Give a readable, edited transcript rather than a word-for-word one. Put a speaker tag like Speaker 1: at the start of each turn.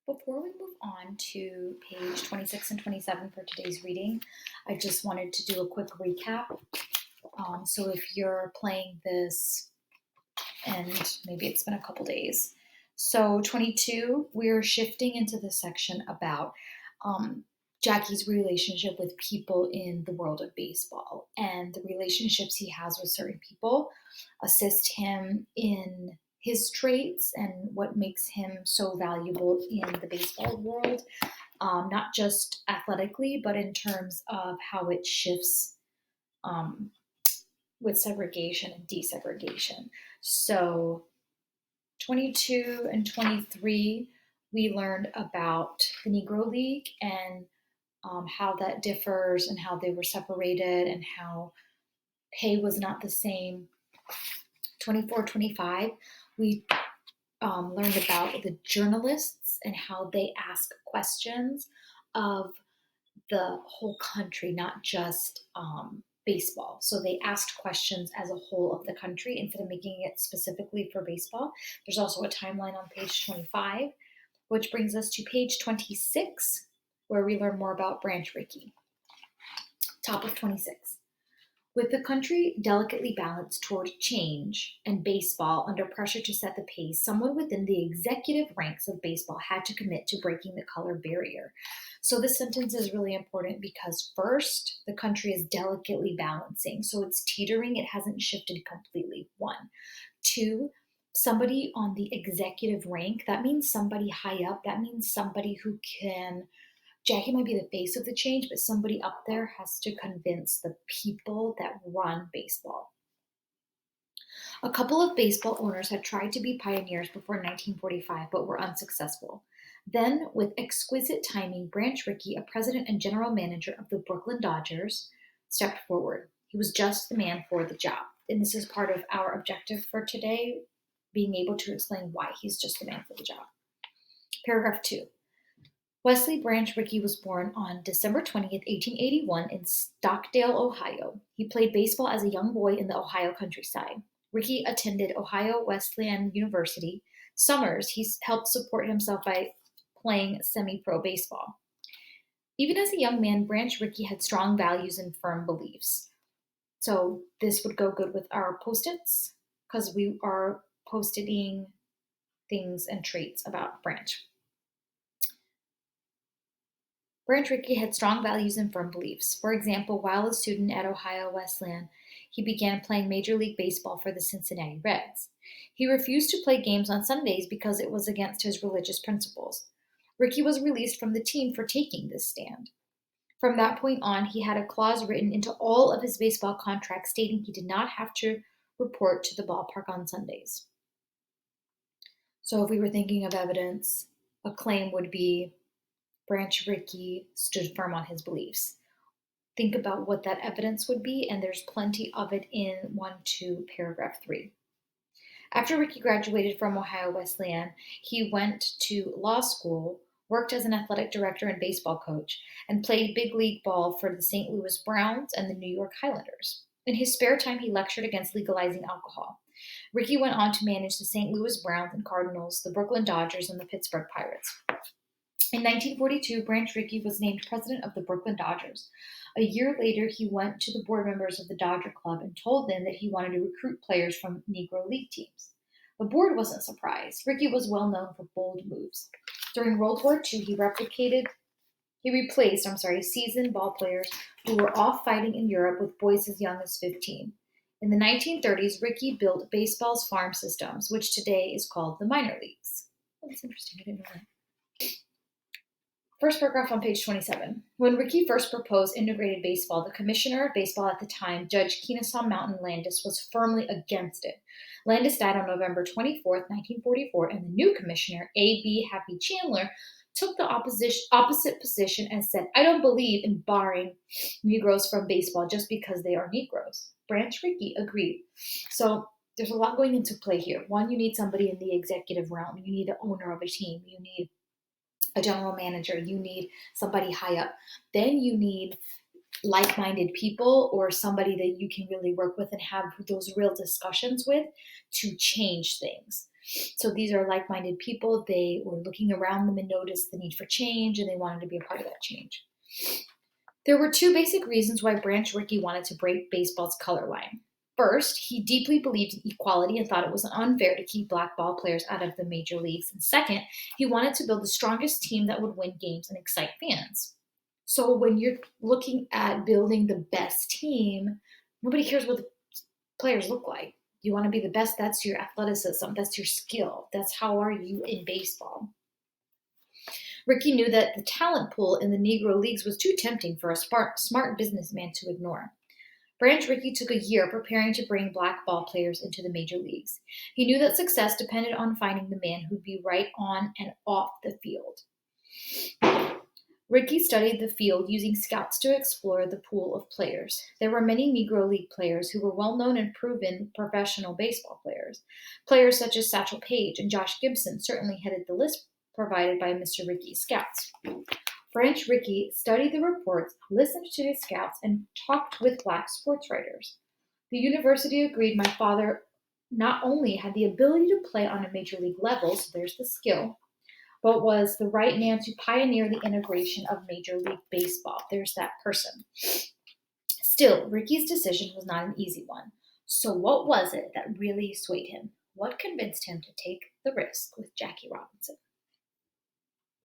Speaker 1: Before we move on to page 26 and 27 for today's reading, I just wanted to do a quick recap. So if you're playing this and maybe it's been a couple days. So 22, we're shifting into the section about Jackie's relationship with people in the world of baseball, and the relationships he has with certain people assist him in his traits and what makes him so valuable in the baseball world, not just athletically, but in terms of how it shifts um, with segregation and desegregation. So 22 and 23, we learned about the Negro League and how that differs and how they were separated and how pay was not the same. 24, 25, we learned about the journalists and how they ask questions of the whole country, not just baseball. So they asked questions as a whole of the country instead of making it specifically for baseball. There's also a timeline on page 25, which brings us to page 26, where we learn more about Branch Rickey. Top of 26. With the country delicately balanced toward change and baseball under pressure to set the pace, someone within the executive ranks of baseball had to commit to breaking the color barrier. So this sentence is really important because first, the country is delicately balancing. So it's teetering, it hasn't shifted completely. One. Two, somebody on the executive rank, that means somebody high up, that means somebody who can Jackie might be the face of the change, but somebody up there has to convince the people that run baseball. A couple of baseball owners had tried to be pioneers before 1945, but were unsuccessful. Then, with exquisite timing, Branch Rickey, a president and general manager of the Brooklyn Dodgers, stepped forward. He was just the man for the job. And this is part of our objective for today, being able to explain why he's just the man for the job. Paragraph 2. Wesley Branch Rickey was born on December 20th, 1881 in Stockdale, Ohio. He played baseball as a young boy in the Ohio countryside. Rickey attended Ohio Wesleyan University. Summers, he helped support himself by playing semi-pro baseball. Even as a young man, Branch Rickey had strong values and firm beliefs. So this would go good with our post-its because we are post-iting things and traits about Branch. Branch Rickey had strong values and firm beliefs. For example, while a student at Ohio Wesleyan, he began playing Major League Baseball for the Cincinnati Reds. He refused to play games on Sundays because it was against his religious principles. Rickey was released from the team for taking this stand. From that point on, he had a clause written into all of his baseball contracts stating he did not have to report to the ballpark on Sundays. So if we were thinking of evidence, a claim would be Branch Rickey stood firm on his beliefs. Think about what that evidence would be, and there's plenty of it in 1-2 paragraph 3. After Rickey graduated from Ohio Wesleyan, he went to law school, worked as an athletic director and baseball coach, and played big league ball for the St. Louis Browns and the New York Highlanders. In his spare time, he lectured against legalizing alcohol. Rickey went on to manage the St. Louis Browns and Cardinals, the Brooklyn Dodgers, and the Pittsburgh Pirates. In 1942, Branch Rickey was named president of the Brooklyn Dodgers. A year later, he went to the board members of the Dodger Club and told them that he wanted to recruit players from Negro League teams. The board wasn't surprised. Rickey was well known for bold moves. During World War II, he replaced seasoned ball players who were off fighting in Europe with boys as young as 15. In the 1930s, Rickey built baseball's farm systems, which today is called the minor leagues. Oh, that's interesting. I didn't know that. First paragraph on page 27. When Rickey first proposed integrated baseball, the commissioner of baseball at the time, Judge Kennesaw Mountain Landis, was firmly against it. Landis died on November 24, 1944, and the new commissioner, A.B. Happy Chandler, took the opposite position and said, "I don't believe in barring Negroes from baseball just because they are Negroes." Branch Rickey agreed. So there's a lot going into play here. One, you need somebody in the executive realm. You need the owner of a team. You need a general manager, you need somebody high up. Then you need like-minded people or somebody that you can really work with and have those real discussions with to change things. So these are like-minded people. They were looking around them and noticed the need for change, and they wanted to be a part of that change. There were two basic reasons why Branch Rickey wanted to break baseball's color line. First, he deeply believed in equality and thought it was unfair to keep black ball players out of the major leagues. And second, he wanted to build the strongest team that would win games and excite fans. So when you're looking at building the best team, nobody cares what the players look like. You want to be the best, that's your athleticism, that's your skill. That's how are you in baseball. Rickey knew that the talent pool in the Negro Leagues was too tempting for a smart businessman to ignore. Branch Rickey took a year preparing to bring black ball players into the major leagues. He knew that success depended on finding the man who'd be right on and off the field. Rickey studied the field using scouts to explore the pool of players. There were many Negro League players who were well-known and proven professional baseball players. Players such as Satchel Paige and Josh Gibson certainly headed the list provided by Mr. Rickey's scouts. Branch Rickey studied the reports, listened to the scouts, and talked with black sports writers. The university agreed my father not only had the ability to play on a major league level, so there's the skill, but was the right man to pioneer the integration of Major League Baseball. There's that person. Still, Rickey's decision was not an easy one. So what was it that really swayed him? What convinced him to take the risk with Jackie Robinson?